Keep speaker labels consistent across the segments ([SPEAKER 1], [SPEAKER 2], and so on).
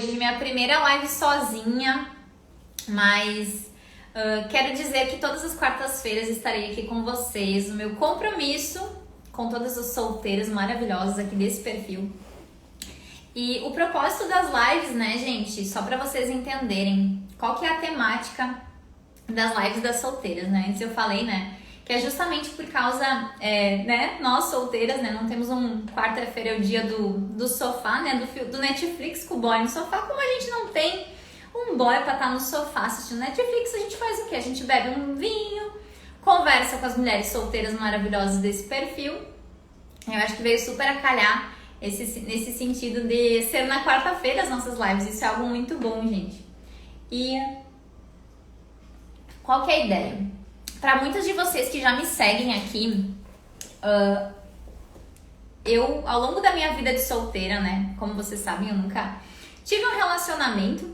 [SPEAKER 1] Hoje minha primeira live sozinha, mas quero dizer que todas as quartas-feiras estarei aqui com vocês, no meu compromisso com todas as solteiras maravilhosas aqui desse perfil. E o propósito das lives, né, gente, só pra vocês entenderem qual que é a temática das lives das solteiras, né? Antes eu falei, né, que é justamente por causa, né, nós solteiras, né, não temos quarta-feira é o dia do sofá, né, do Netflix com o boy no sofá, como a gente não tem um boy pra estar no sofá assistindo Netflix, a gente faz o quê? A gente bebe um vinho, conversa com as mulheres solteiras maravilhosas desse perfil. Eu acho que veio super a calhar nesse sentido de ser na quarta-feira as nossas lives, isso é algo muito bom, gente. E qual que é a ideia? Para muitas de vocês que já me seguem aqui, eu, ao longo da minha vida de solteira, né, como vocês sabem, eu nunca tive um relacionamento,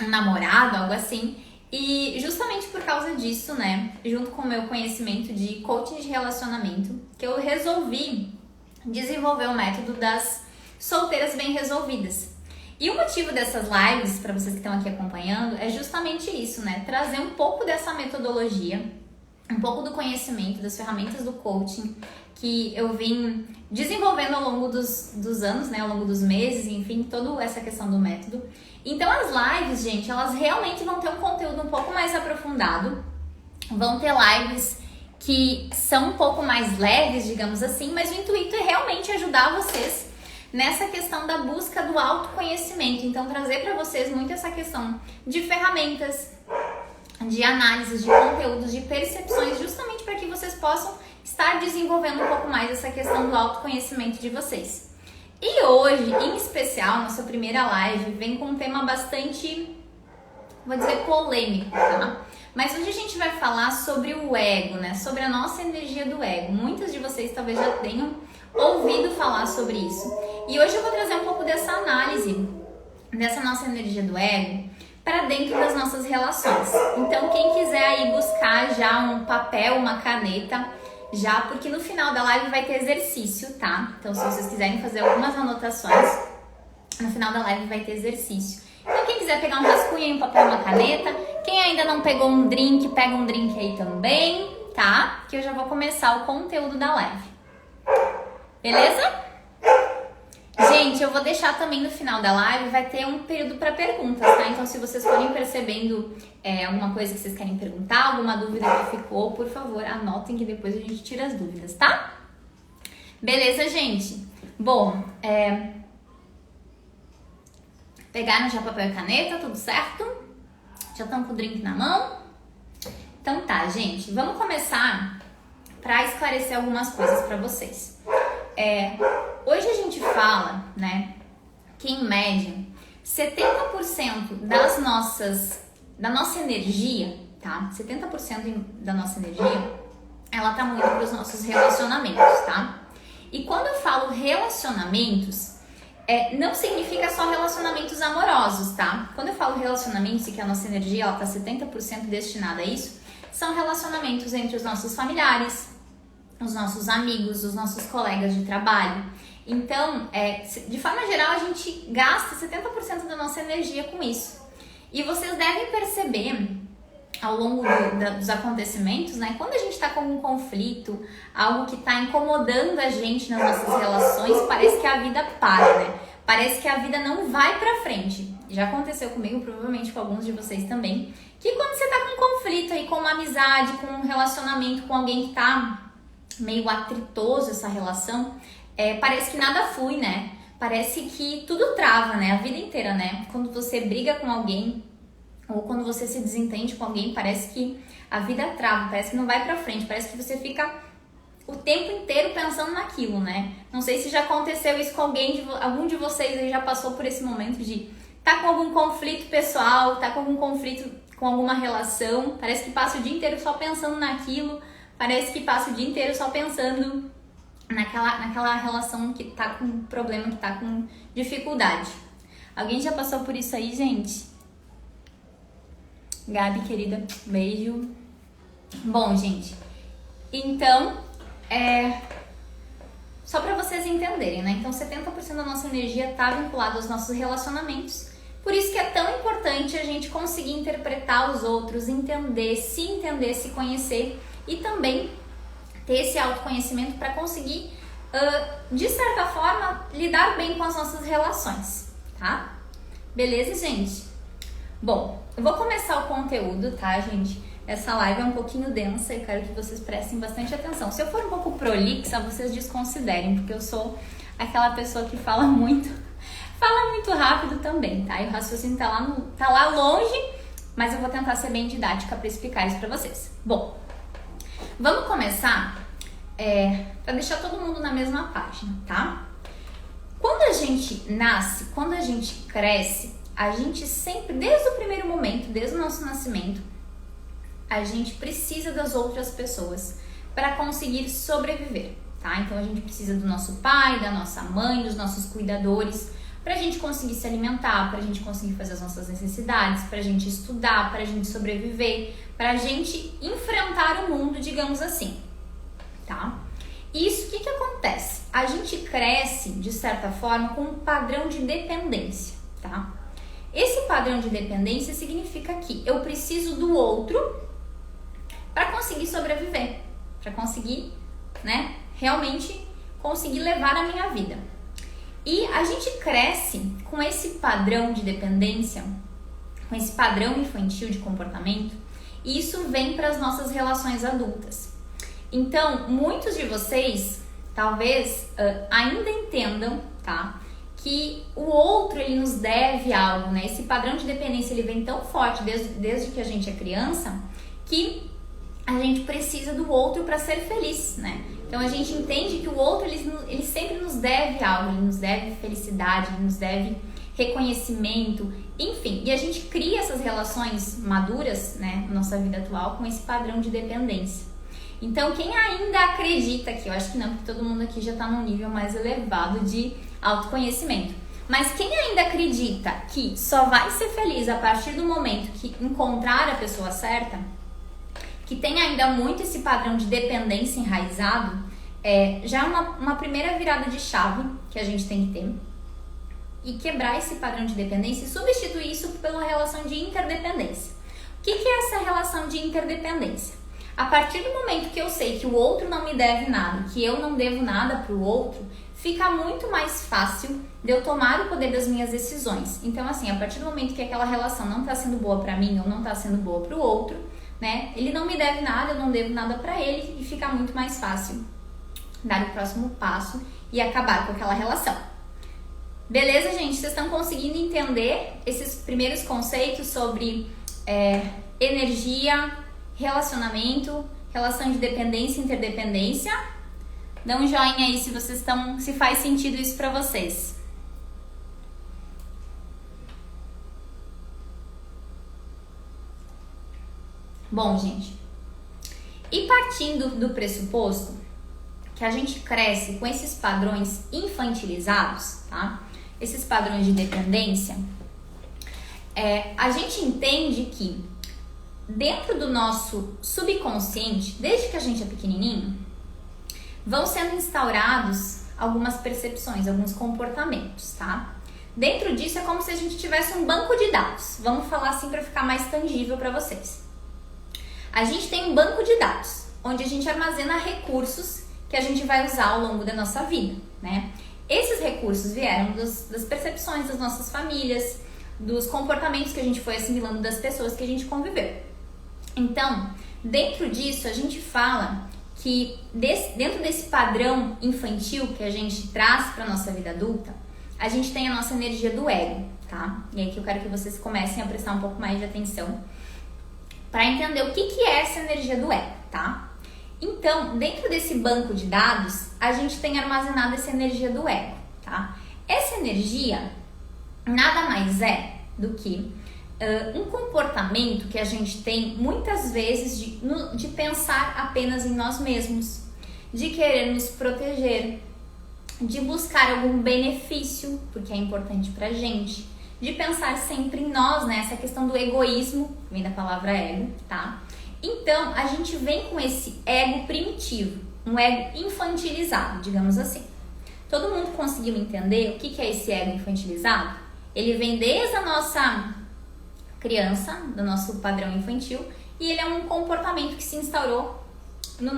[SPEAKER 1] um namorado, algo assim, e justamente por causa disso, né, junto com o meu conhecimento de coaching de relacionamento, que eu resolvi desenvolver o método das solteiras bem resolvidas. E o motivo dessas lives, para vocês que estão aqui acompanhando, é justamente isso, né, trazer um pouco dessa metodologia, um pouco do conhecimento, das ferramentas do coaching que eu vim desenvolvendo ao longo dos anos, né, ao longo dos meses, enfim, toda essa questão do método. Então as lives, gente, elas realmente vão ter um conteúdo um pouco mais aprofundado, vão ter lives que são um pouco mais leves, digamos assim, mas o intuito é realmente ajudar vocês nessa questão da busca do autoconhecimento. Então trazer para vocês muito essa questão de ferramentas, de análises, de conteúdos, de percepções, justamente para que vocês possam estar desenvolvendo um pouco mais essa questão do autoconhecimento de vocês. E hoje, em especial, nossa primeira live vem com um tema bastante, vou dizer, polêmico, tá? Mas hoje a gente vai falar sobre o ego, né? Sobre a nossa energia do ego. Muitas de vocês talvez já tenham ouvido falar sobre isso. E hoje eu vou trazer um pouco dessa análise, dessa nossa energia do ego, para dentro das nossas relações. Então, quem quiser aí buscar já um papel, uma caneta, já, porque no final da live vai ter exercício, tá? Então, se vocês quiserem fazer algumas anotações, no final da live vai ter exercício. Então, quem quiser pegar um rascunho, um papel, uma caneta, quem ainda não pegou um drink, pega um drink aí também, tá? Que eu já vou começar o conteúdo da live. Beleza? Gente, eu vou deixar também no final da live, vai ter um período para perguntas, tá? Então, se vocês forem percebendo alguma coisa que vocês querem perguntar, alguma dúvida que ficou, por favor, anotem que depois a gente tira as dúvidas, tá? Beleza, gente? Bom, pegaram já papel e caneta, tudo certo? Já estão com o drink na mão? Então tá, gente, vamos começar para esclarecer algumas coisas para vocês. Hoje a gente fala, né, que em média 70% da nossa energia, tá? 70% da nossa energia, ela tá muito para os nossos relacionamentos, tá? E quando eu falo relacionamentos, não significa só relacionamentos amorosos, tá? Quando eu falo relacionamentos e que a nossa energia ela tá 70% destinada a isso, são relacionamentos entre os nossos familiares, os nossos amigos, os nossos colegas de trabalho. Então, de forma geral, a gente gasta 70% da nossa energia com isso. E vocês devem perceber, ao longo dos acontecimentos, né, quando a gente está com um conflito, algo que está incomodando a gente nas nossas relações, parece que a vida para, né? Parece que a vida não vai pra frente. Já aconteceu comigo, provavelmente com alguns de vocês também, que quando você tá com um conflito aí, com uma amizade, com um relacionamento com alguém que tá meio atritoso essa relação, parece que nada flui, né? Parece que tudo trava, né? A vida inteira, né? Quando você briga com alguém ou quando você se desentende com alguém, parece que a vida trava, parece que não vai pra frente, parece que você fica o tempo inteiro pensando naquilo, né? Não sei se já aconteceu isso com algum de vocês aí já passou por esse momento de tá com algum conflito pessoal, tá com algum conflito com alguma relação, parece que passa o dia inteiro só pensando naquilo, parece que passa o dia inteiro só pensando naquela relação que tá com problema, que tá com dificuldade. Alguém já passou por isso aí, gente? Gabi, querida, beijo. Bom, gente, então, só para vocês entenderem, né? Então, 70% da nossa energia tá vinculada aos nossos relacionamentos, Por isso que é tão importante a gente conseguir interpretar os outros, entender, se conhecer e também ter esse autoconhecimento para conseguir, de certa forma, lidar bem com as nossas relações, tá? Beleza, gente? Bom, eu vou começar o conteúdo, tá, gente? Essa live é um pouquinho densa e eu quero que vocês prestem bastante atenção. Se eu for um pouco prolixa, vocês desconsiderem, porque eu sou aquela pessoa que fala muito rápido também, tá? E o raciocínio tá lá longe, mas eu vou tentar ser bem didática para explicar isso para vocês. Bom, vamos começar para deixar todo mundo na mesma página, tá? Quando a gente nasce, quando a gente cresce, a gente sempre, desde o primeiro momento, desde o nosso nascimento, a gente precisa das outras pessoas para conseguir sobreviver, tá? Então a gente precisa do nosso pai, da nossa mãe, dos nossos cuidadores, pra gente conseguir se alimentar, pra gente conseguir fazer as nossas necessidades, pra gente estudar, pra gente sobreviver, pra gente enfrentar o mundo, digamos assim, tá? Isso, o que acontece? A gente cresce, de certa forma, com um padrão de dependência, tá? Esse padrão de dependência significa que eu preciso do outro para conseguir sobreviver, para conseguir, né, realmente conseguir levar a minha vida. E a gente cresce com esse padrão de dependência, com esse padrão infantil de comportamento, e isso vem para as nossas relações adultas. Então, muitos de vocês talvez ainda entendam, tá, que o outro ele nos deve algo, né? Esse padrão de dependência ele vem tão forte desde que a gente é criança que a gente precisa do outro para ser feliz, né? Então a gente entende que o outro ele sempre nos deve algo, ele nos deve felicidade, ele nos deve reconhecimento, enfim. E a gente cria essas relações maduras, né, na nossa vida atual com esse padrão de dependência. Então quem ainda acredita que, eu acho que não, porque todo mundo aqui já está num nível mais elevado de autoconhecimento. Mas quem ainda acredita que só vai ser feliz a partir do momento que encontrar a pessoa certa, que tem ainda muito esse padrão de dependência enraizado, já é uma primeira virada de chave que a gente tem que ter e quebrar esse padrão de dependência e substituir isso pela relação de interdependência. O que é essa relação de interdependência? A partir do momento que eu sei que o outro não me deve nada, que eu não devo nada para o outro, fica muito mais fácil de eu tomar o poder das minhas decisões. Então, assim, a partir do momento que aquela relação não está sendo boa para mim ou não está sendo boa para o outro, né? Ele não me deve nada, eu não devo nada para ele e fica muito mais fácil dar o próximo passo e acabar com aquela relação. Beleza, gente? Vocês estão conseguindo entender esses primeiros conceitos sobre energia, relacionamento, relação de dependência e interdependência? Dá um joinha aí se faz sentido isso para vocês. Bom, gente, e partindo do pressuposto que a gente cresce com esses padrões infantilizados, tá? Esses padrões de dependência, a gente entende que dentro do nosso subconsciente, desde que a gente é pequenininho, vão sendo instaurados algumas percepções, alguns comportamentos, tá? Dentro disso é como se a gente tivesse um banco de dados. Vamos falar assim para ficar mais tangível para vocês. A gente tem um banco de dados, onde a gente armazena recursos que a gente vai usar ao longo da nossa vida, né? Esses recursos vieram das percepções das nossas famílias, dos comportamentos que a gente foi assimilando das pessoas que a gente conviveu. Então, dentro disso, a gente fala que dentro desse padrão infantil que a gente traz para a nossa vida adulta, a gente tem a nossa energia do ego, tá? E aí que eu quero que vocês comecem a prestar um pouco mais de atenção para entender o que é essa energia do ego, tá? Então, dentro desse banco de dados, a gente tem armazenado essa energia do ego, tá? Essa energia nada mais é do que um comportamento que a gente tem muitas vezes de pensar apenas em nós mesmos, de querer nos proteger, de buscar algum benefício, porque é importante pra gente, de pensar sempre em nós, né? Essa questão do egoísmo, vem da palavra ego, tá? Então, a gente vem com esse ego primitivo, um ego infantilizado, digamos assim. Todo mundo conseguiu entender o que é esse ego infantilizado? Ele vem desde a nossa criança, do nosso padrão infantil, e ele é um comportamento que se instaurou na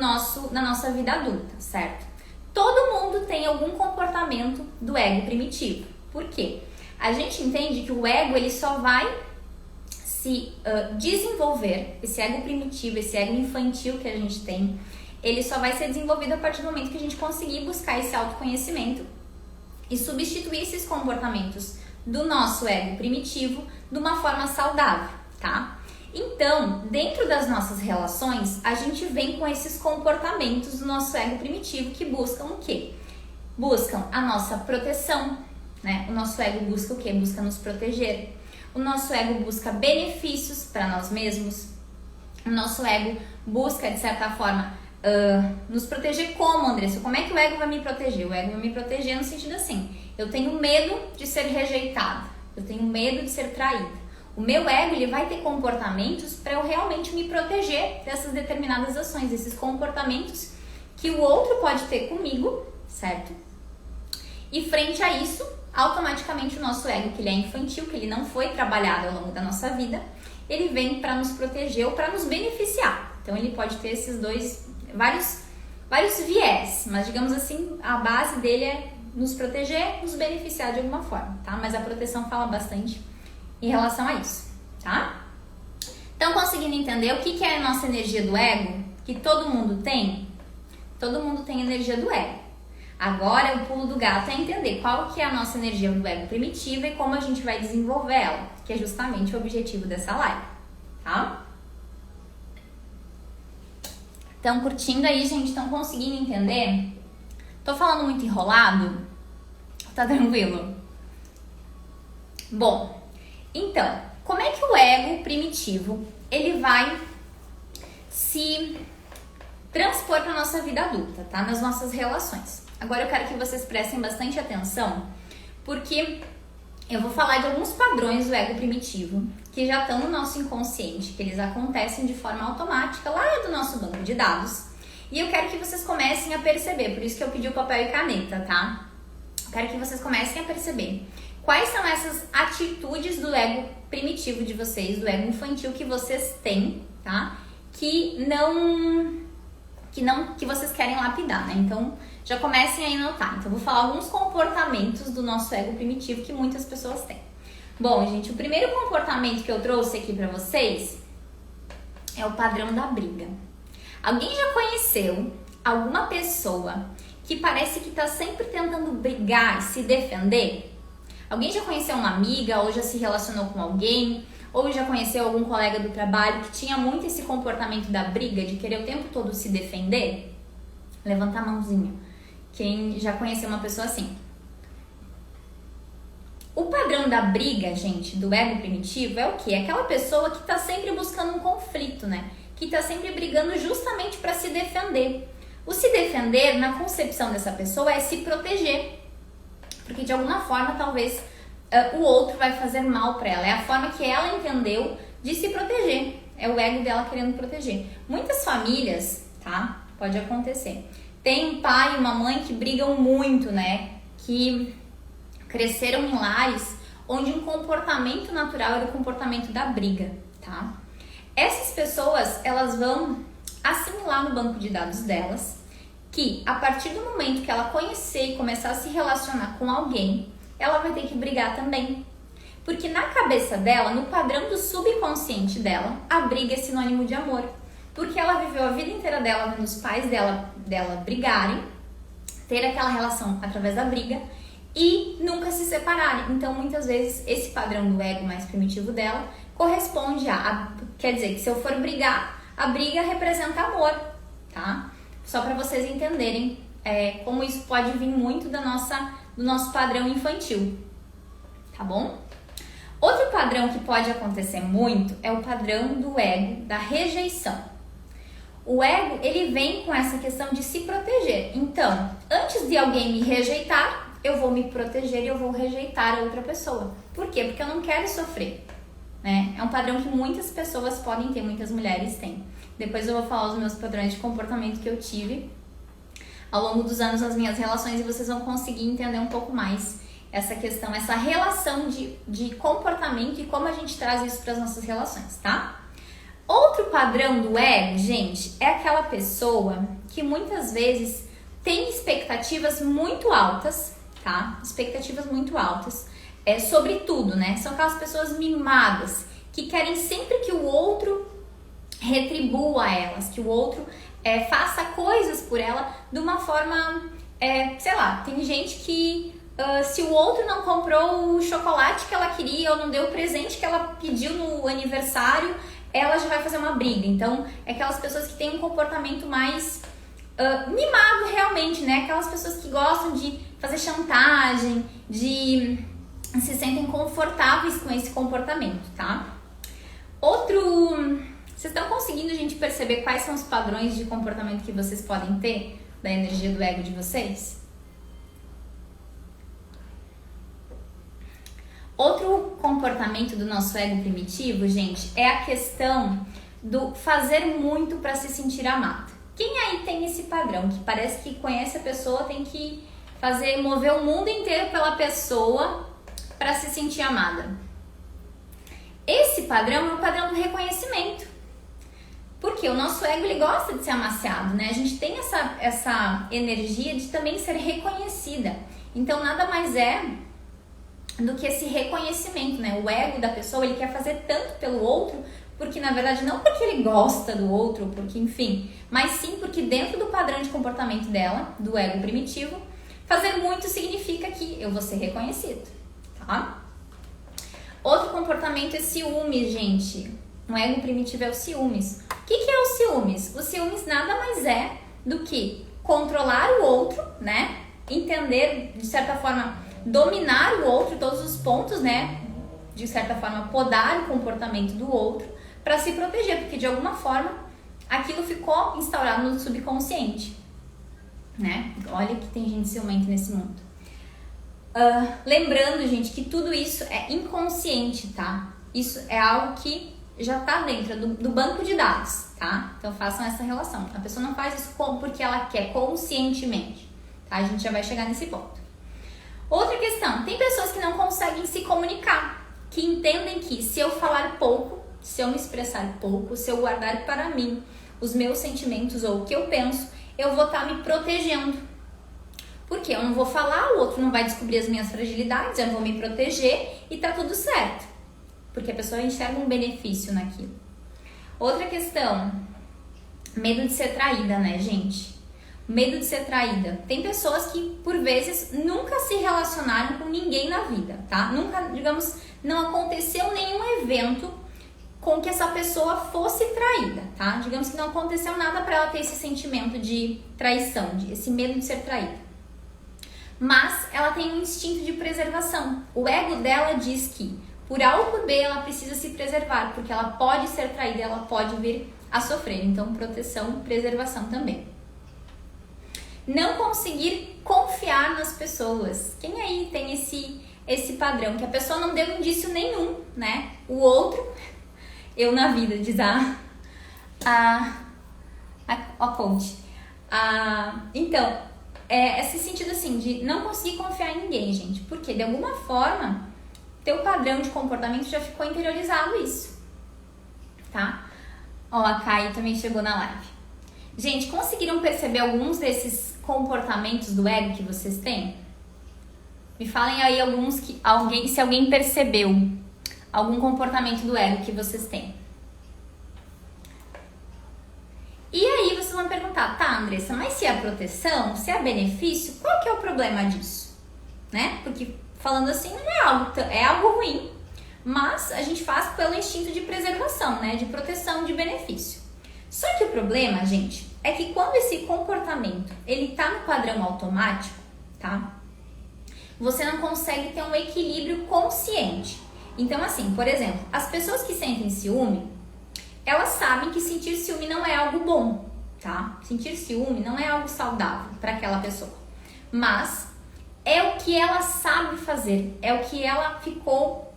[SPEAKER 1] nossa vida adulta, certo? Todo mundo tem algum comportamento do ego primitivo. Por quê? A gente entende que o ego ele só vai se desenvolver, esse ego primitivo, esse ego infantil que a gente tem, ele só vai ser desenvolvido a partir do momento que a gente conseguir buscar esse autoconhecimento e substituir esses comportamentos do nosso ego primitivo de uma forma saudável, tá? Então, dentro das nossas relações, a gente vem com esses comportamentos do nosso ego primitivo que buscam o quê? Buscam a nossa proteção, né? O nosso ego busca o quê? Busca nos proteger. O nosso ego busca benefícios para nós mesmos. O nosso ego busca, de certa forma, nos proteger como, Andressa? Como é que o ego vai me proteger? O ego vai me proteger no sentido assim, eu tenho medo de ser rejeitada, eu tenho medo de ser traída. O meu ego ele vai ter comportamentos para eu realmente me proteger dessas determinadas ações, desses comportamentos que o outro pode ter comigo, certo? E frente a isso, automaticamente o nosso ego, que ele é infantil, que ele não foi trabalhado ao longo da nossa vida, ele vem para nos proteger ou para nos beneficiar. Então ele pode ter esses vários viés, mas digamos assim, a base dele é nos proteger, nos beneficiar de alguma forma, tá? Mas a proteção fala bastante em relação a isso, tá? Então, conseguindo entender o que é a nossa energia do ego, que todo mundo tem? Todo mundo tem energia do ego. Agora, o pulo do gato é entender qual que é a nossa energia do ego primitiva e como a gente vai desenvolver ela, que é justamente o objetivo dessa live, tá? Estão curtindo aí, gente? Estão conseguindo entender? Tô falando muito enrolado? Tá tranquilo? Bom, então, como é que o ego primitivo ele vai se transpor para nossa vida adulta, tá? Nas nossas relações. Agora eu quero que vocês prestem bastante atenção, porque eu vou falar de alguns padrões do ego primitivo que já estão no nosso inconsciente, que eles acontecem de forma automática lá do nosso banco de dados. E eu quero que vocês comecem a perceber, por isso que eu pedi o papel e caneta, tá? Eu quero que vocês comecem a perceber quais são essas atitudes do ego primitivo de vocês, do ego infantil que vocês têm, tá? Que vocês querem lapidar, né? Então, já comecem a notar. Então, eu vou falar alguns comportamentos do nosso ego primitivo que muitas pessoas têm. Bom, gente, o primeiro comportamento que eu trouxe aqui pra vocês é o padrão da briga. Alguém já conheceu alguma pessoa que parece que tá sempre tentando brigar e se defender? Alguém já conheceu uma amiga ou já se relacionou com alguém? Ou já conheceu algum colega do trabalho que tinha muito esse comportamento da briga, de querer o tempo todo se defender? Levanta a mãozinha. Quem já conheceu uma pessoa assim? O padrão da briga, gente, do ego primitivo é o quê? É aquela pessoa que tá sempre buscando um conflito, né? Que tá sempre brigando justamente para se defender. O se defender, na concepção dessa pessoa, é se proteger. Porque de alguma forma, talvez, o outro vai fazer mal para ela. É a forma que ela entendeu de se proteger. É o ego dela querendo proteger. Muitas famílias, tá? Pode acontecer. Tem um pai e uma mãe que brigam muito, né? Que cresceram em lares onde um comportamento natural era o comportamento da briga, tá? Essas pessoas, elas vão assimilar no banco de dados delas que a partir do momento que ela conhecer e começar a se relacionar com alguém, ela vai ter que brigar também. Porque na cabeça dela, no padrão do subconsciente dela, a briga é sinônimo de amor. Porque ela viveu a vida inteira dela vendo os pais dela brigarem, ter aquela relação através da briga e nunca se separarem. Então, muitas vezes, esse padrão do ego mais primitivo dela corresponde quer dizer que se eu for brigar, a briga representa amor, tá? Só para vocês entenderem como isso pode vir muito do nosso padrão infantil, tá bom? Outro padrão que pode acontecer muito é o padrão do ego da rejeição. O ego, ele vem com essa questão de se proteger. Então, antes de alguém me rejeitar, eu vou me proteger e eu vou rejeitar a outra pessoa. Por quê? Porque eu não quero sofrer, né? É um padrão que muitas pessoas podem ter, muitas mulheres têm. Depois eu vou falar os meus padrões de comportamento que eu tive ao longo dos anos nas minhas relações e vocês vão conseguir entender um pouco mais essa questão, essa relação de comportamento e como a gente traz isso para as nossas relações, tá? Outro padrão do ego, gente, é aquela pessoa que muitas vezes tem expectativas muito altas, tá? Expectativas muito altas, sobre tudo, né? São aquelas pessoas mimadas, que querem sempre que o outro retribua elas, que o outro faça coisas por ela de uma forma, sei lá, tem gente que se o outro não comprou o chocolate que ela queria ou não deu o presente que ela pediu no aniversário, ela já vai fazer uma briga. Então, é aquelas pessoas que têm um comportamento mais mimado realmente, né? Aquelas pessoas que gostam de fazer chantagem, se sentem confortáveis com esse comportamento, tá? Vocês estão conseguindo, gente, perceber quais são os padrões de comportamento que vocês podem ter da energia do ego de vocês? Outro comportamento do nosso ego primitivo, gente, é a questão do fazer muito para se sentir amado. Quem aí tem esse padrão, que parece que conhece a pessoa, tem que mover o mundo inteiro pela pessoa para se sentir amada? Esse padrão é o padrão do reconhecimento. Porque o nosso ego, ele gosta de ser amaciado, né? A gente tem essa energia de também ser reconhecida. Então, nada mais é do que esse reconhecimento, né? O ego da pessoa, ele quer fazer tanto pelo outro, porque na verdade não porque ele gosta do outro, porque enfim, mas sim porque dentro do padrão de comportamento dela, do ego primitivo, fazer muito significa que eu vou ser reconhecido, tá? Outro comportamento é ciúmes, gente. No ego primitivo é o ciúmes. O que é o ciúmes? O ciúmes nada mais é do que controlar o outro, né? Entender, de certa forma, dominar o outro, todos os pontos, né? De certa forma, podar o comportamento do outro para se proteger, porque de alguma forma aquilo ficou instaurado no subconsciente, né? Olha que tem gente ciumenta nesse mundo. Lembrando, gente, que tudo isso é inconsciente, tá? Isso é algo que já tá dentro do banco de dados, tá? Então façam essa relação. A pessoa não faz isso porque ela quer, conscientemente, tá? A gente já vai chegar nesse ponto. Outra questão, tem pessoas que não conseguem se comunicar, que entendem que se eu falar pouco, se eu me expressar pouco, se eu guardar para mim os meus sentimentos ou o que eu penso, eu vou estar me protegendo. Porque eu não vou falar, o outro não vai descobrir as minhas fragilidades, eu vou me proteger e tá tudo certo. Porque a pessoa enxerga um benefício naquilo. Outra questão, medo de ser traída, né, gente? Medo de ser traída. Tem pessoas que, por vezes, nunca se relacionaram com ninguém na vida, tá? Nunca, digamos, não aconteceu nenhum evento com que essa pessoa fosse traída, tá? Digamos que não aconteceu nada para ela ter esse sentimento de traição, esse medo de ser traída. Mas ela tem um instinto de preservação. O ego dela diz que, por A ou por B, ela precisa se preservar, porque ela pode ser traída, ela pode vir a sofrer. Então, proteção, preservação também. Não conseguir confiar nas pessoas. Quem aí tem esse padrão? Que a pessoa não deu indício nenhum, né? O outro, eu na vida, diz a coach. Então, esse sentido assim, de não conseguir confiar em ninguém, gente. Porque, de alguma forma, teu padrão de comportamento já ficou interiorizado isso, tá? Ó, a Kai também chegou na live. Gente, conseguiram perceber alguns desses comportamentos do ego que vocês têm? Me falem aí alguns se alguém percebeu algum comportamento do ego que vocês têm. E aí vocês vão perguntar, tá, Andressa, mas se é proteção, se é benefício, qual que é o problema disso? Né? Porque falando assim não é algo ruim, mas a gente faz pelo instinto de preservação, né? De proteção, de benefício. Só que o problema, gente, é que quando esse comportamento ele tá no padrão automático, tá? Você não consegue ter um equilíbrio consciente. Então, assim, por exemplo, as pessoas que sentem ciúme, elas sabem que sentir ciúme não é algo bom, tá? Sentir ciúme não é algo saudável para aquela pessoa. Mas é o que ela sabe fazer, é o que ela ficou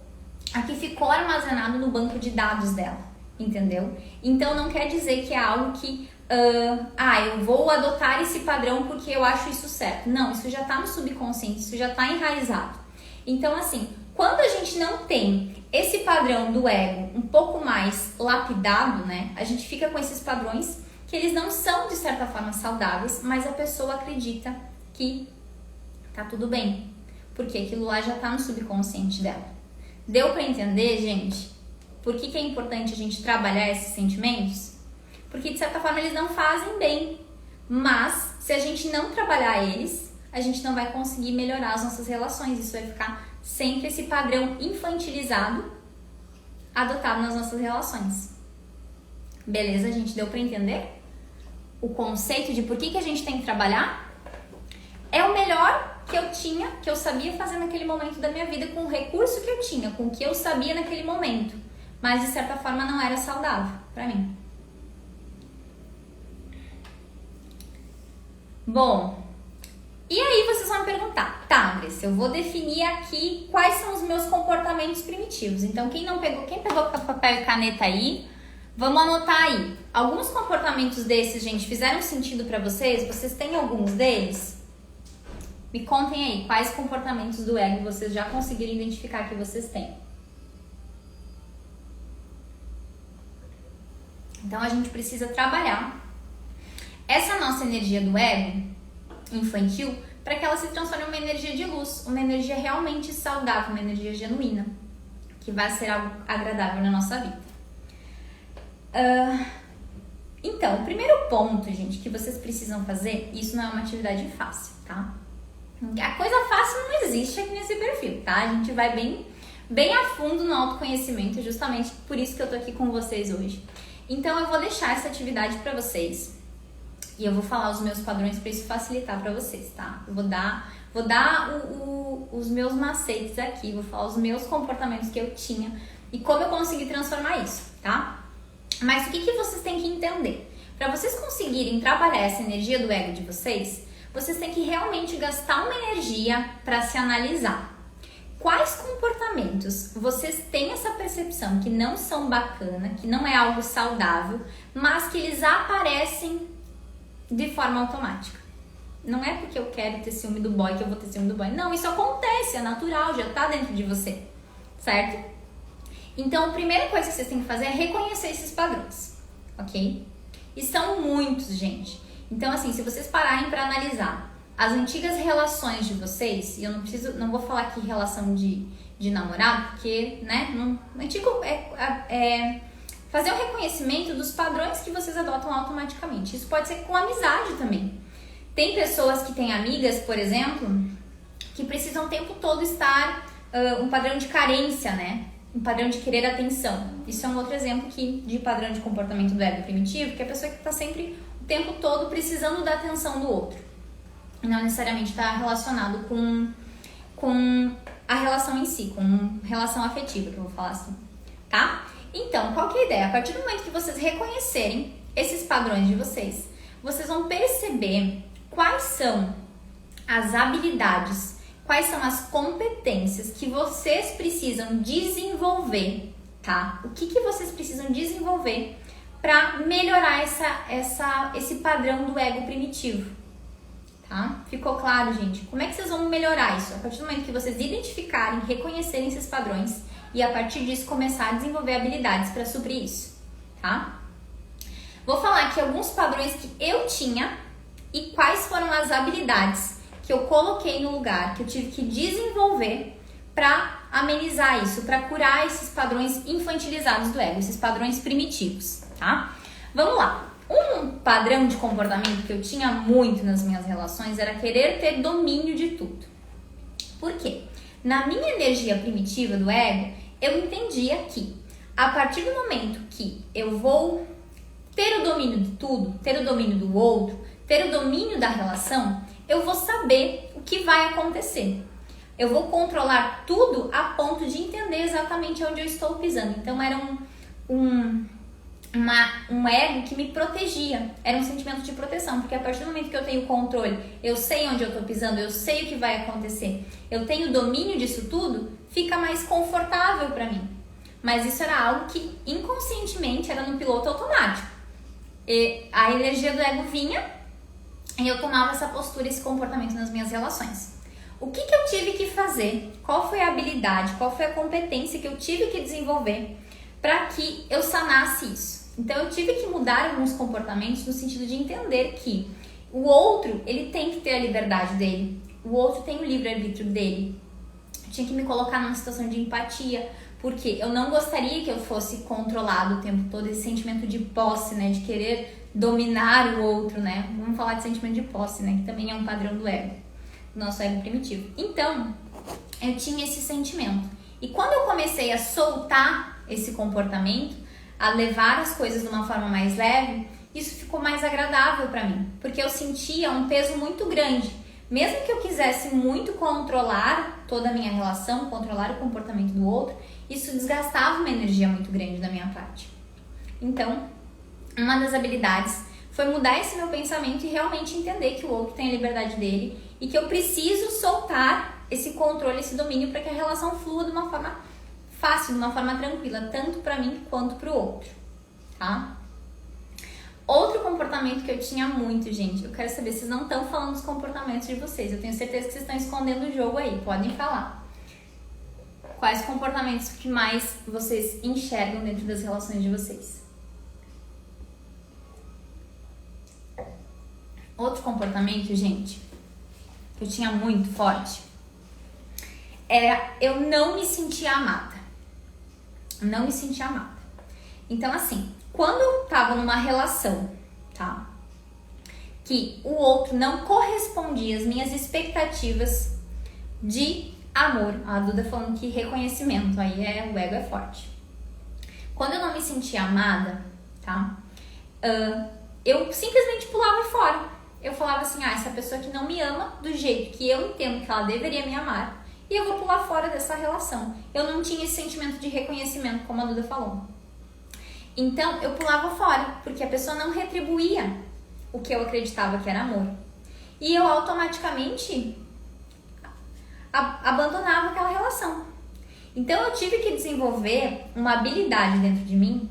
[SPEAKER 1] armazenado no banco de dados dela, entendeu? Então não quer dizer que é algo que, eu vou adotar esse padrão porque eu acho isso certo. Não, isso já tá no subconsciente, isso já tá enraizado. Então, assim, quando a gente não tem esse padrão do ego um pouco mais lapidado, né? A gente fica com esses padrões que eles não são, de certa forma, saudáveis, mas a pessoa acredita que tá tudo bem, porque aquilo lá já tá no subconsciente dela. Deu pra entender, gente? Por que é importante a gente trabalhar esses sentimentos? Porque, de certa forma, eles não fazem bem, mas se a gente não trabalhar eles, a gente não vai conseguir melhorar as nossas relações. Isso vai ficar sempre esse padrão infantilizado adotado nas nossas relações. Beleza, gente? Deu pra entender? O conceito de por que a gente tem que trabalhar é o melhor que eu tinha, que eu sabia fazer naquele momento da minha vida, com o recurso que eu tinha, com o que eu sabia naquele momento. Mas, de certa forma, não era saudável pra mim. Bom, e aí vocês vão me perguntar, tá, Andressa, eu vou definir aqui quais são os meus comportamentos primitivos. Então, quem pegou papel e caneta aí, vamos anotar aí. Alguns comportamentos desses, gente, fizeram sentido pra vocês? Vocês têm alguns deles? Me contem aí, quais comportamentos do ego vocês já conseguiram identificar que vocês têm. Então, a gente precisa trabalhar essa nossa energia do ego infantil para que ela se transforme em uma energia de luz, uma energia realmente saudável, uma energia genuína, que vai ser algo agradável na nossa vida. Então, o primeiro ponto, gente, que vocês precisam fazer, isso não é uma atividade fácil, tá? A coisa fácil não existe aqui nesse perfil, tá? A gente vai bem a fundo no autoconhecimento, justamente por isso que eu tô aqui com vocês hoje. Então, eu vou deixar essa atividade para vocês. E eu vou falar os meus padrões para isso facilitar para vocês, tá? Eu vou dar os meus macetes aqui, vou falar os meus comportamentos que eu tinha e como eu consegui transformar isso, tá? Mas o que vocês têm que entender? Para vocês conseguirem trabalhar essa energia do ego de vocês têm que realmente gastar uma energia para se analisar. Quais comportamentos vocês têm essa percepção que não são bacana, que não é algo saudável, mas que eles aparecem de forma automática? Não é porque eu quero ter ciúme do boy que eu vou ter ciúme do boy. Não, isso acontece, é natural, já tá dentro de você, certo? Então, a primeira coisa que vocês têm que fazer é reconhecer esses padrões, ok? E são muitos, gente. Então, assim, se vocês pararem para analisar as antigas relações de vocês, e eu não vou falar aqui relação de namorado, porque, né, antigo fazer um reconhecimento dos padrões que vocês adotam automaticamente. Isso pode ser com amizade também. Tem pessoas que têm amigas, por exemplo, que precisam o tempo todo estar um padrão de carência, né? Um padrão de querer atenção. Isso é um outro exemplo de padrão de comportamento do ego primitivo, que é a pessoa que está sempre o tempo todo precisando da atenção do outro. E não necessariamente está relacionado com a relação em si, com relação afetiva, que eu vou falar assim, tá? Então, qual que é a ideia? A partir do momento que vocês reconhecerem esses padrões de vocês vão perceber quais são as habilidades, quais são as competências que vocês precisam desenvolver, tá? O que vocês precisam desenvolver para melhorar esse padrão do ego primitivo, tá? Ficou claro, gente? Como é que vocês vão melhorar isso? A partir do momento que vocês identificarem, reconhecerem esses padrões e a partir disso começar a desenvolver habilidades para suprir isso, tá? Vou falar aqui alguns padrões que eu tinha e quais foram as habilidades que eu coloquei no lugar, que eu tive que desenvolver para amenizar isso, para curar esses padrões infantilizados do ego, esses padrões primitivos, tá? Vamos lá. Um padrão de comportamento que eu tinha muito nas minhas relações era querer ter domínio de tudo. Por quê? Na minha energia primitiva do ego, eu entendia que a partir do momento que eu vou ter o domínio de tudo, ter o domínio do outro, ter o domínio da relação, eu vou saber o que vai acontecer. Eu vou controlar tudo a ponto de entender exatamente onde eu estou pisando. Então era um ego que me protegia, era um sentimento de proteção, porque a partir do momento que eu tenho controle, eu sei onde eu estou pisando, eu sei o que vai acontecer, eu tenho domínio disso tudo, fica mais confortável para mim. Mas isso era algo que inconscientemente era no piloto automático. E a energia do ego vinha e eu tomava essa postura, esse comportamento nas minhas relações. O que eu tive que fazer? Qual foi a habilidade? Qual foi a competência que eu tive que desenvolver para que eu sanasse isso? Então eu tive que mudar alguns comportamentos no sentido de entender que o outro, ele tem que ter a liberdade dele. O outro tem o livre-arbítrio dele. Eu tinha que me colocar numa situação de empatia, porque eu não gostaria que eu fosse controlado o tempo todo, esse sentimento de posse, né? De querer dominar o outro, né? Vamos falar de sentimento de posse, né? Que também é um padrão do ego, do nosso ego primitivo. Então, eu tinha esse sentimento. E quando eu comecei a soltar esse comportamento, a levar as coisas de uma forma mais leve, isso ficou mais agradável para mim, porque eu sentia um peso muito grande. Mesmo que eu quisesse muito controlar toda a minha relação, controlar o comportamento do outro, isso desgastava uma energia muito grande da minha parte. Então, uma das habilidades foi mudar esse meu pensamento e realmente entender que o outro tem a liberdade dele e que eu preciso soltar esse controle, esse domínio para que a relação flua de uma forma fácil, de uma forma tranquila, tanto para mim quanto para o outro, tá? Outro comportamento que eu tinha muito, gente, eu quero saber se vocês não estão falando dos comportamentos de vocês. Eu tenho certeza que vocês estão escondendo o jogo aí, podem falar. Quais comportamentos que mais vocês enxergam dentro das relações de vocês? Outro comportamento, gente, que eu tinha muito forte, era eu não me sentia amada. Não me sentia amada. Então, assim, quando eu tava numa relação, tá? Que o outro não correspondia às minhas expectativas de amor. A Duda falando que reconhecimento, aí o ego é forte. Quando eu não me sentia amada, tá? Eu simplesmente pulava fora. Eu falava assim, essa pessoa que não me ama do jeito que eu entendo que ela deveria me amar, e eu vou pular fora dessa relação. Eu não tinha esse sentimento de reconhecimento, como a Duda falou. Então, eu pulava fora, porque a pessoa não retribuía o que eu acreditava que era amor. E eu automaticamente abandonava aquela relação. Então, eu tive que desenvolver uma habilidade dentro de mim.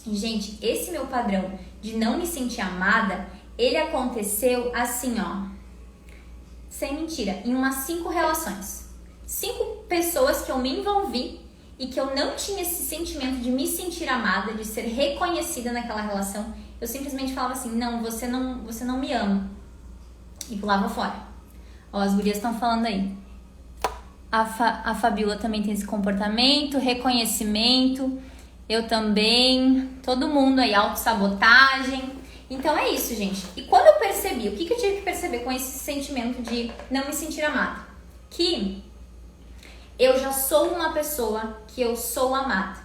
[SPEAKER 1] E, gente, esse meu padrão de não me sentir amada, ele aconteceu assim, ó, sem mentira, em umas 5 relações. 5 pessoas que eu me envolvi e que eu não tinha esse sentimento de me sentir amada, de ser reconhecida naquela relação. Eu simplesmente falava assim, não, você não me ama. E pulava fora. Ó, as gurias estão falando aí. A Fabiola também tem esse comportamento, reconhecimento. Eu também. Todo mundo aí, autossabotagem. Então é isso, gente. E quando eu percebi, o que eu tive que perceber com esse sentimento de não me sentir amada? Que eu já sou uma pessoa que eu sou amada.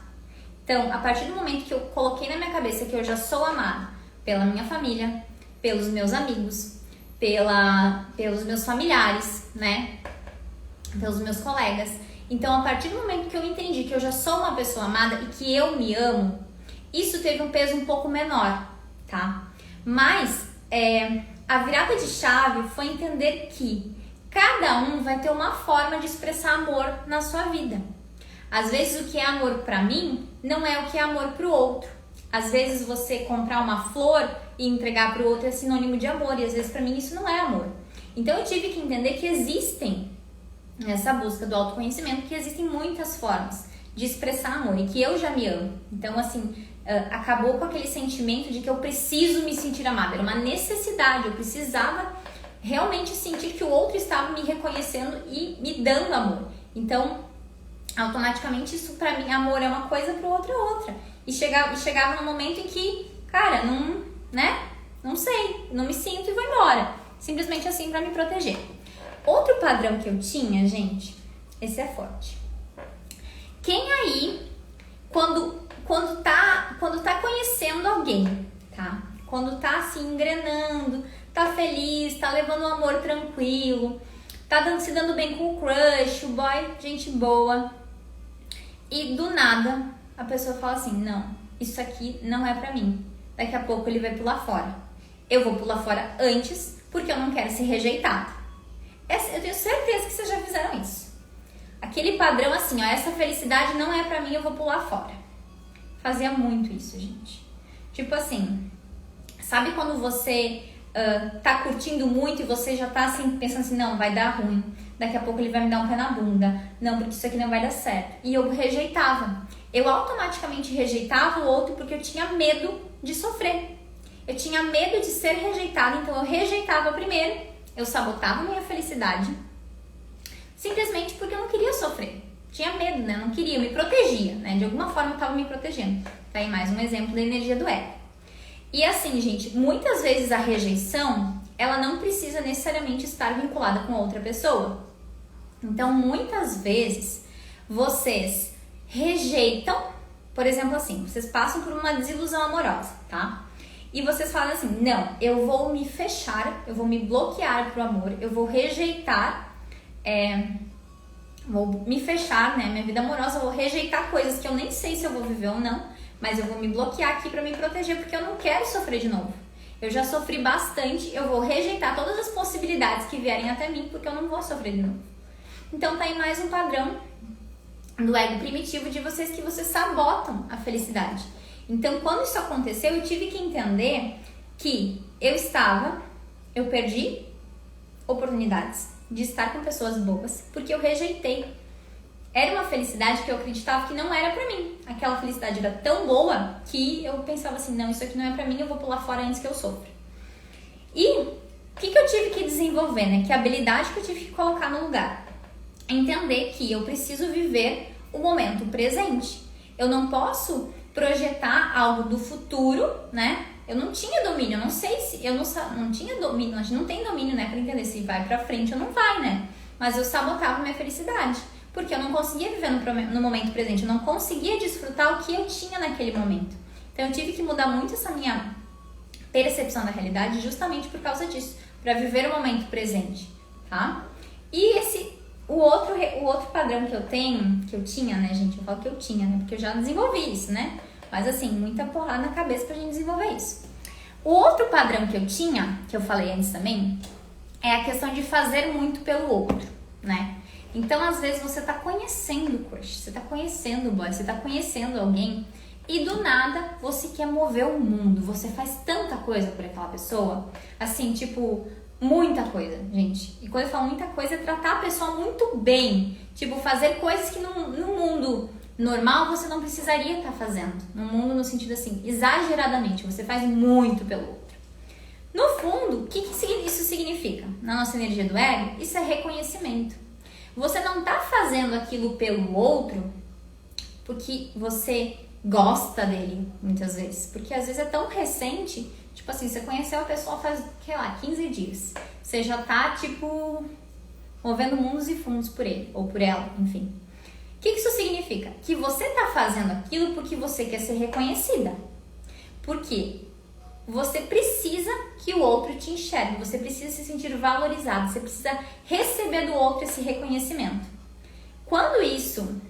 [SPEAKER 1] Então, a partir do momento que eu coloquei na minha cabeça que eu já sou amada pela minha família, pelos meus amigos, pelos meus familiares, né? Pelos meus colegas. Então, a partir do momento que eu entendi que eu já sou uma pessoa amada e que eu me amo, isso teve um peso um pouco menor, tá? Mas, a virada de chave foi entender que cada um vai ter uma forma de expressar amor na sua vida. Às vezes o que é amor pra mim não é o que é amor pro outro. Às vezes você comprar uma flor e entregar pro outro é sinônimo de amor, e às vezes pra mim isso não é amor. Então eu tive que entender que existem, nessa busca do autoconhecimento, que existem muitas formas de expressar amor e que eu já me amo. Então assim, acabou com aquele sentimento de que eu preciso me sentir amada. Era uma necessidade, eu precisava realmente sentir que o outro estava me reconhecendo e me dando amor. Então, automaticamente isso pra mim, amor é uma coisa, pro outro é outra. E chegava num momento em que, cara, não sei, não me sinto e vou embora. Simplesmente assim pra me proteger. Outro padrão que eu tinha, gente, esse é forte. Quem aí, quando tá conhecendo alguém, tá? Quando tá assim, engrenando, tá feliz, tá levando um amor tranquilo, tá se dando bem com o crush, o boy, gente boa. E do nada, a pessoa fala assim, não, isso aqui não é pra mim. Daqui a pouco ele vai pular fora. Eu vou pular fora antes, porque eu não quero ser rejeitada. Eu tenho certeza que vocês já fizeram isso. Aquele padrão assim, ó, essa felicidade não é pra mim, eu vou pular fora. Fazia muito isso, gente. Tipo assim, sabe quando você tá curtindo muito e você já tá assim, pensando assim, não, vai dar ruim. daqui a pouco ele vai me dar um pé na bunda, não, porque isso aqui não vai dar certo. E eu rejeitava. Eu automaticamente rejeitava o outro porque eu tinha medo de sofrer. Eu tinha medo de ser rejeitada, então eu rejeitava primeiro, eu sabotava minha felicidade, simplesmente porque eu não queria sofrer. Tinha medo, né? Eu não queria, eu me protegia, né? De alguma forma eu estava me protegendo. Tá aí mais um exemplo da energia do ego. E assim, gente, muitas vezes a rejeição, ela não precisa necessariamente estar vinculada com outra pessoa. Então, muitas vezes, vocês rejeitam, por exemplo assim, vocês passam por uma desilusão amorosa, tá? E vocês falam assim, não, eu vou me fechar, eu vou me bloquear pro amor, eu vou rejeitar, vou me fechar, né, minha vida amorosa, eu vou rejeitar coisas que eu nem sei se eu vou viver ou não, mas eu vou me bloquear aqui pra me proteger, porque eu não quero sofrer de novo. Eu já sofri bastante, eu vou rejeitar todas as possibilidades que vierem até mim, porque eu não vou sofrer de novo. Então tá aí mais um padrão do ego primitivo de vocês, que vocês sabotam a felicidade. Então, quando isso aconteceu, eu tive que entender que eu perdi oportunidades de estar com pessoas boas, porque eu rejeitei. Era uma felicidade que eu acreditava que não era pra mim. Aquela felicidade era tão boa que eu pensava assim, não, isso aqui não é pra mim, eu vou pular fora antes que eu sofra. E o que eu tive que desenvolver, né? Que habilidade que eu tive que colocar no lugar? Entender que eu preciso viver o momento presente. Eu não posso projetar algo do futuro, né? Eu não tinha domínio, eu não sei se... Eu não tinha domínio, a gente não tem domínio, né? Pra entender se vai pra frente ou não vai, né? Mas eu sabotava minha felicidade. Porque eu não conseguia viver no momento presente. Eu não conseguia desfrutar o que eu tinha naquele momento. Então eu tive que mudar muito essa minha percepção da realidade justamente por causa disso. Pra viver o momento presente, tá? E o outro padrão que eu tinha, né, gente? Eu falo que eu tinha, né? Porque eu já desenvolvi isso, né? Mas assim, muita porrada na cabeça pra gente desenvolver isso. O outro padrão que eu tinha, que eu falei antes também, é a questão de fazer muito pelo outro, né? Então, às vezes, você tá conhecendo o crush, você tá conhecendo o boy, você tá conhecendo alguém e do nada você quer mover o mundo. Você faz tanta coisa por aquela pessoa, assim, tipo... Muita coisa, gente. E quando eu falo muita coisa, é tratar a pessoa muito bem. Tipo, fazer coisas que no mundo normal você não precisaria estar fazendo. No mundo, no sentido assim, exageradamente. Você faz muito pelo outro. No fundo, o que isso significa? Na nossa energia do ego, isso é reconhecimento. Você não tá fazendo aquilo pelo outro porque você gosta dele, muitas vezes. Porque às vezes é tão recente... Tipo assim, você conheceu a pessoa faz, sei lá, 15 dias. Você já tá, tipo, movendo mundos e fundos por ele, ou por ela, enfim. O que isso significa? Que você tá fazendo aquilo porque você quer ser reconhecida. Porque você precisa que o outro te enxergue, você precisa se sentir valorizado, você precisa receber do outro esse reconhecimento. Quando isso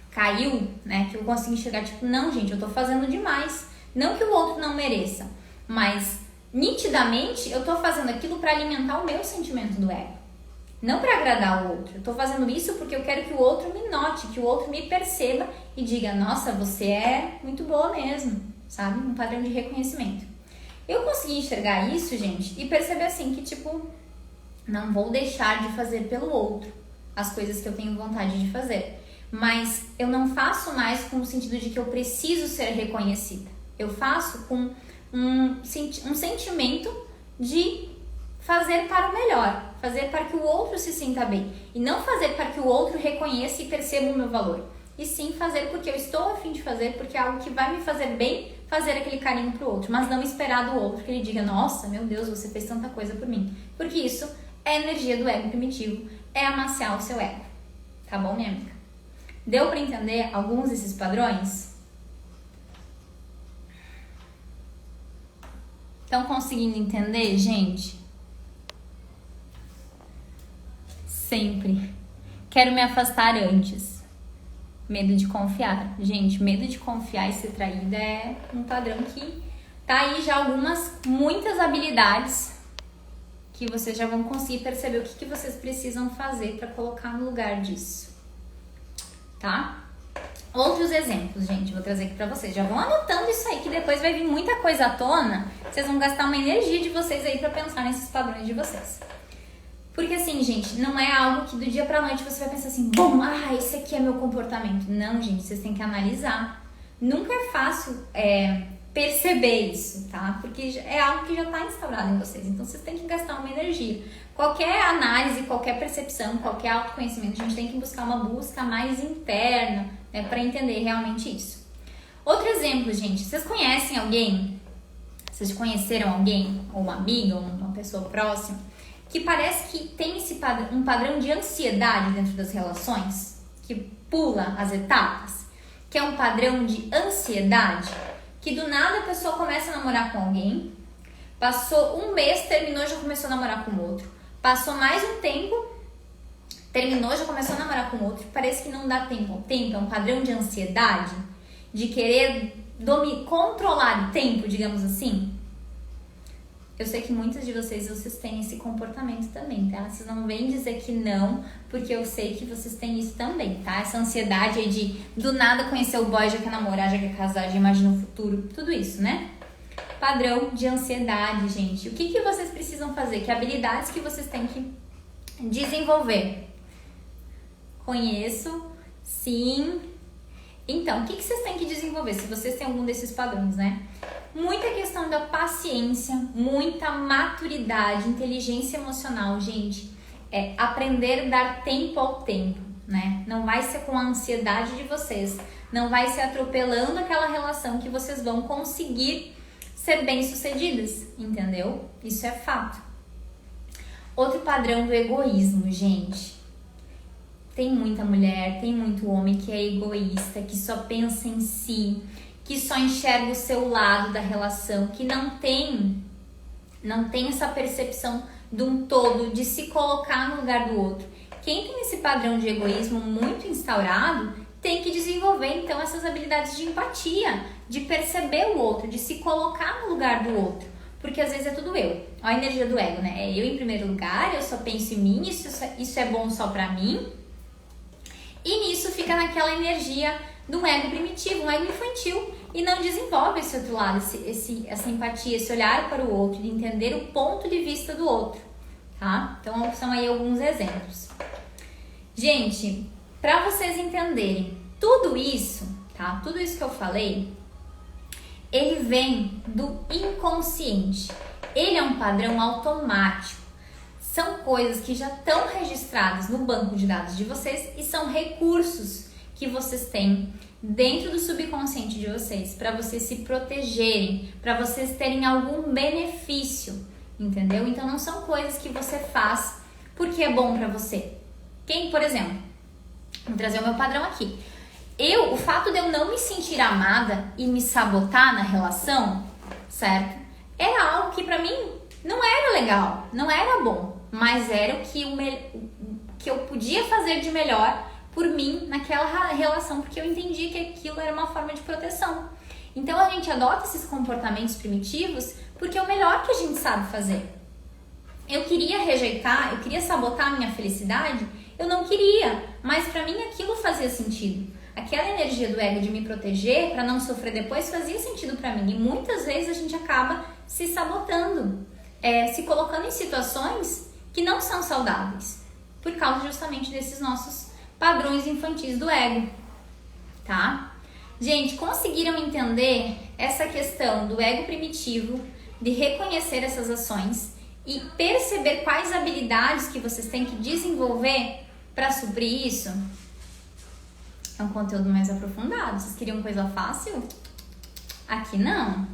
[SPEAKER 1] caiu, né, que eu consegui enxergar, tipo, não, gente, eu tô fazendo demais. Não que o outro não mereça. Mas, nitidamente, eu tô fazendo aquilo para alimentar o meu sentimento do ego. Não para agradar o outro. Eu tô fazendo isso porque eu quero que o outro me note, que o outro me perceba e diga, nossa, você é muito boa mesmo, sabe? Um padrão de reconhecimento. Eu consegui enxergar isso, gente, e perceber assim que, tipo, não vou deixar de fazer pelo outro as coisas que eu tenho vontade de fazer. Mas eu não faço mais com o sentido de que eu preciso ser reconhecida. Eu faço com um sentimento de fazer para o melhor, fazer para que o outro se sinta bem e não fazer para que o outro reconheça e perceba o meu valor, e sim fazer porque eu estou a fim de fazer, porque é algo que vai me fazer bem, fazer aquele carinho pro outro, mas não esperar do outro que ele diga, nossa, meu Deus, você fez tanta coisa por mim, porque isso é energia do ego primitivo, é amaciar o seu ego, tá bom, minha amiga? Deu para entender alguns desses padrões? Estão conseguindo entender, gente? Sempre. Quero me afastar antes. Medo de confiar. Gente, medo de confiar e ser traída é um padrão que tá aí já muitas habilidades que vocês já vão conseguir perceber o que vocês precisam fazer para colocar no lugar disso. Tá? Outros exemplos, gente, vou trazer aqui pra vocês. Já vão anotando isso aí, que depois vai vir muita coisa à tona. Vocês vão gastar uma energia de vocês aí pra pensar nesses padrões de vocês. Porque assim, gente, não é algo que do dia pra noite você vai pensar assim, bom, esse aqui é meu comportamento. Não, gente, vocês têm que analisar. Nunca é fácil perceber isso, tá? Porque é algo que já tá instaurado em vocês. Então, vocês têm que gastar uma energia. Qualquer análise, qualquer percepção, qualquer autoconhecimento, a gente tem que buscar uma busca mais interna, né? Pra entender realmente isso. Outro exemplo, gente. Vocês conhecem alguém? Vocês conheceram alguém? Ou uma amiga, ou uma pessoa próxima? Que parece que tem um padrão de ansiedade dentro das relações, que pula as etapas, que é um padrão de ansiedade, que do nada a pessoa começa a namorar com alguém, passou um mês, terminou, já começou a namorar com outro, passou mais um tempo, terminou, já começou a namorar com outro, parece que não dá tempo ao tempo, é um padrão de ansiedade, de querer controlar o tempo, digamos assim. Eu sei que muitas de vocês têm esse comportamento também, tá? Vocês não vêm dizer que não, porque eu sei que vocês têm isso também, tá? Essa ansiedade aí de do nada conhecer o boy, já quer namorar, já quer casar, já imagina o futuro, tudo isso, né? Padrão de ansiedade, gente. O que vocês precisam fazer? Que habilidades que vocês têm que desenvolver? Conheço, sim. Então, o que vocês têm que desenvolver, se vocês têm algum desses padrões, né? Muita questão da paciência, muita maturidade, inteligência emocional, gente. É aprender a dar tempo ao tempo, né? Não vai ser com a ansiedade de vocês, não vai ser atropelando aquela relação que vocês vão conseguir ser bem-sucedidas, entendeu? Isso é fato. Outro padrão do egoísmo, gente. Tem muita mulher, tem muito homem que é egoísta, que só pensa em si, que só enxerga o seu lado da relação, que não tem essa percepção de um todo, de se colocar no lugar do outro. Quem tem esse padrão de egoísmo muito instaurado, tem que desenvolver então essas habilidades de empatia, de perceber o outro, de se colocar no lugar do outro. Porque às vezes é tudo eu. Olha a energia do ego, né? É eu em primeiro lugar, eu só penso em mim, isso é bom só pra mim. E nisso fica naquela energia do ego primitivo, um ego infantil, e não desenvolve esse outro lado, essa empatia, esse olhar para o outro, de entender o ponto de vista do outro, tá? Então são aí alguns exemplos. Gente, para vocês entenderem tudo isso, tá? Tudo isso que eu falei, ele vem do inconsciente. Ele é um padrão automático. São coisas que já estão registradas no banco de dados de vocês e são recursos que vocês têm dentro do subconsciente de vocês para vocês se protegerem, para vocês terem algum benefício, entendeu? Então não são coisas que você faz porque é bom para você. Quem, por exemplo, vou trazer o meu padrão aqui. O fato de eu não me sentir amada e me sabotar na relação, certo? Era algo que pra mim não era legal, não era bom, mas era o que eu podia fazer de melhor por mim naquela relação, porque eu entendi que aquilo era uma forma de proteção. Então a gente adota esses comportamentos primitivos porque é o melhor que a gente sabe fazer. Eu queria rejeitar, eu queria sabotar a minha felicidade, eu não queria, mas pra mim aquilo fazia sentido. Aquela energia do ego de me proteger para não sofrer depois fazia sentido pra mim. E muitas vezes a gente acaba se sabotando, se colocando em situações que não são saudáveis, por causa justamente desses nossos padrões infantis do ego, tá? Gente, conseguiram entender essa questão do ego primitivo, de reconhecer essas ações e perceber quais habilidades que vocês têm que desenvolver para suprir isso? É um conteúdo mais aprofundado. Vocês queriam coisa fácil? Aqui não.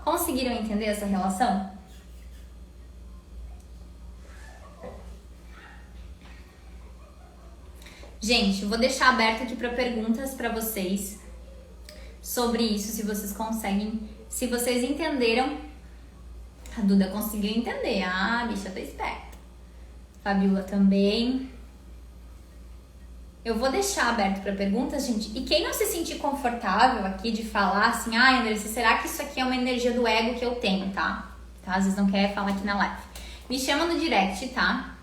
[SPEAKER 1] Conseguiram entender essa relação? Gente, eu vou deixar aberto aqui para perguntas para vocês sobre isso, se vocês conseguem, se vocês entenderam. A Duda conseguiu entender. Ah, a bicha tá esperta. Fabiola também. Eu vou deixar aberto para perguntas, gente. E quem não se sentir confortável aqui de falar assim, Andressa, será que isso aqui é uma energia do ego que eu tenho, tá? Às vezes não quer falar aqui na live. Me chama no direct, tá?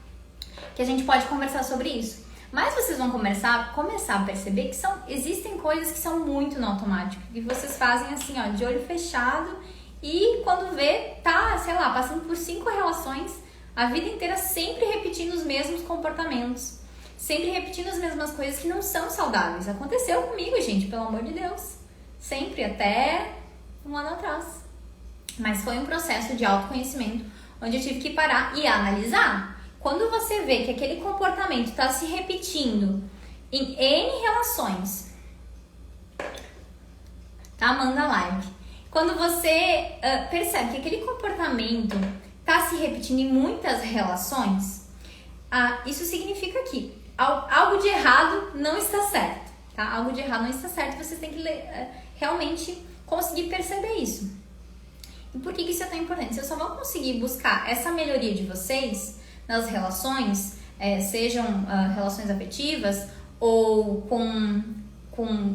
[SPEAKER 1] Que a gente pode conversar sobre isso. Mas vocês vão começar a perceber que existem coisas que são muito no automático. Que vocês fazem assim, ó, de olho fechado. E quando vê, tá, sei lá, passando por 5 relações, a vida inteira sempre repetindo os mesmos comportamentos, sempre repetindo as mesmas coisas que não são saudáveis. Aconteceu comigo, gente, pelo amor de Deus. Sempre, até um ano atrás. Mas foi um processo de autoconhecimento, onde eu tive que parar e analisar. Quando você vê que aquele comportamento está se repetindo em N relações, tá? Manda like. Quando você percebe que aquele comportamento está se repetindo em muitas relações, isso significa que algo de errado não está certo, tá? Algo de errado não está certo, você tem que realmente conseguir perceber isso. E por que isso é tão importante? Vocês só vão conseguir buscar essa melhoria de vocês nas relações, sejam relações afetivas ou com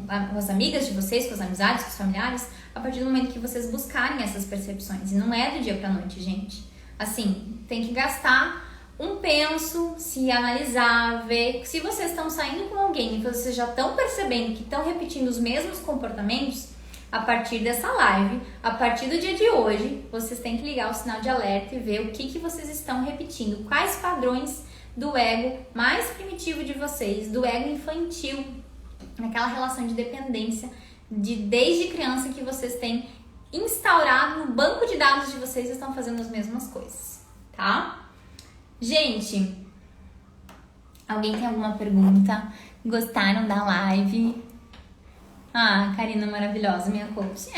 [SPEAKER 1] as amigas de vocês, com as amizades, com os familiares, a partir do momento que vocês buscarem essas percepções. E não é do dia pra noite, gente. Assim, tem que gastar um penso, se analisar, ver se vocês estão saindo com alguém e vocês já estão percebendo que estão repetindo os mesmos comportamentos. A partir dessa live, a partir do dia de hoje, vocês têm que ligar o sinal de alerta e ver o que vocês estão repetindo, quais padrões do ego mais primitivo de vocês, do ego infantil, naquela relação de dependência desde criança que vocês têm instaurado no banco de dados de vocês e estão fazendo as mesmas coisas, tá? Gente, alguém tem alguma pergunta? Gostaram da live? Karina maravilhosa, minha coach.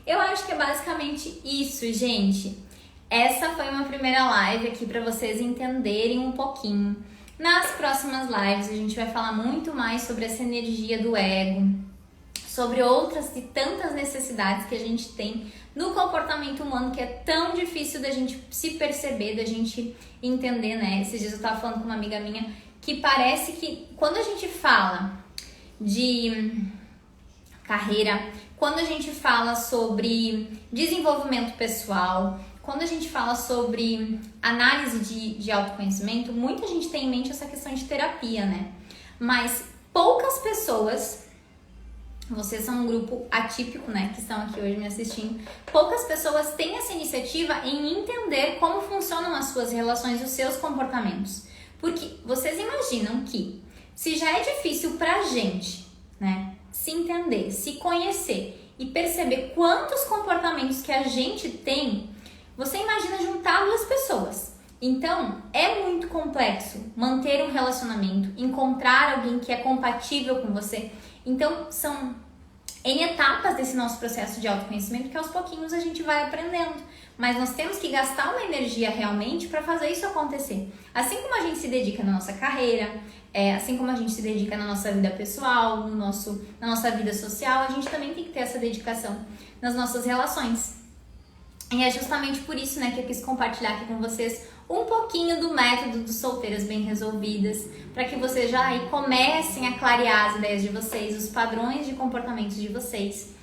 [SPEAKER 1] Eu acho que é basicamente isso, gente. Essa foi uma primeira live aqui para vocês entenderem um pouquinho. Nas próximas lives a gente vai falar muito mais sobre essa energia do ego, sobre outras e tantas necessidades que a gente tem no comportamento humano, que é tão difícil da gente se perceber, da gente entender, né? Esses dias eu tava falando com uma amiga minha que parece que quando a gente fala de carreira, quando a gente fala sobre desenvolvimento pessoal, quando a gente fala sobre análise de autoconhecimento, muita gente tem em mente essa questão de terapia, né? Mas poucas pessoas, vocês são um grupo atípico, né, que estão aqui hoje me assistindo, poucas pessoas têm essa iniciativa em entender como funcionam as suas relações, os seus comportamentos. Porque vocês imaginam que se já é difícil pra gente, né, se entender, se conhecer e perceber quantos comportamentos que a gente tem, você imagina juntar duas pessoas. Então, é muito complexo manter um relacionamento, encontrar alguém que é compatível com você. Então, são N etapas desse nosso processo de autoconhecimento que aos pouquinhos a gente vai aprendendo. Mas nós temos que gastar uma energia realmente para fazer isso acontecer. Assim como a gente se dedica na nossa carreira, assim como a gente se dedica na nossa vida pessoal, na nossa vida social, a gente também tem que ter essa dedicação nas nossas relações. E é justamente por isso, né, que eu quis compartilhar aqui com vocês um pouquinho do método dos solteiras bem resolvidas, para que vocês já aí comecem a clarear as ideias de vocês, os padrões de comportamentos de vocês.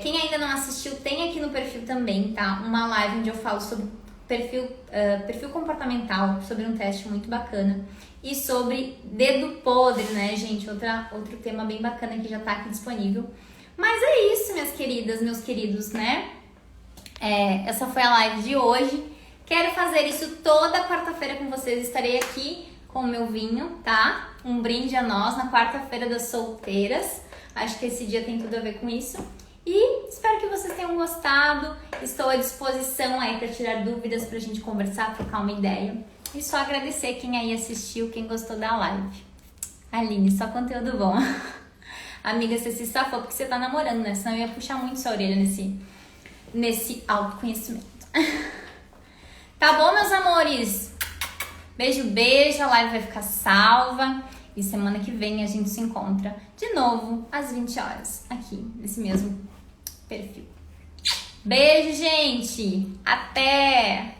[SPEAKER 1] Quem ainda não assistiu, tem aqui no perfil também, tá? Uma live onde eu falo sobre perfil comportamental, sobre um teste muito bacana. E sobre dedo podre, né, gente? Outro tema bem bacana que já tá aqui disponível. Mas é isso, minhas queridas, meus queridos, né? Essa foi a live de hoje. Quero fazer isso toda quarta-feira com vocês. Estarei aqui com o meu vinho, tá? Um brinde a nós na quarta-feira das solteiras. Acho que esse dia tem tudo a ver com isso. E espero que vocês tenham gostado. Estou à disposição aí para tirar dúvidas, pra gente conversar, trocar uma ideia. E só agradecer quem aí assistiu, quem gostou da live. Aline, só conteúdo bom. Amiga, você se safou porque você tá namorando, né? Senão eu ia puxar muito sua orelha nesse autoconhecimento. Tá bom, meus amores? Beijo, beijo. A live vai ficar salva. E semana que vem a gente se encontra de novo às 20 horas aqui, nesse mesmo perfil. Beijo, gente! Até!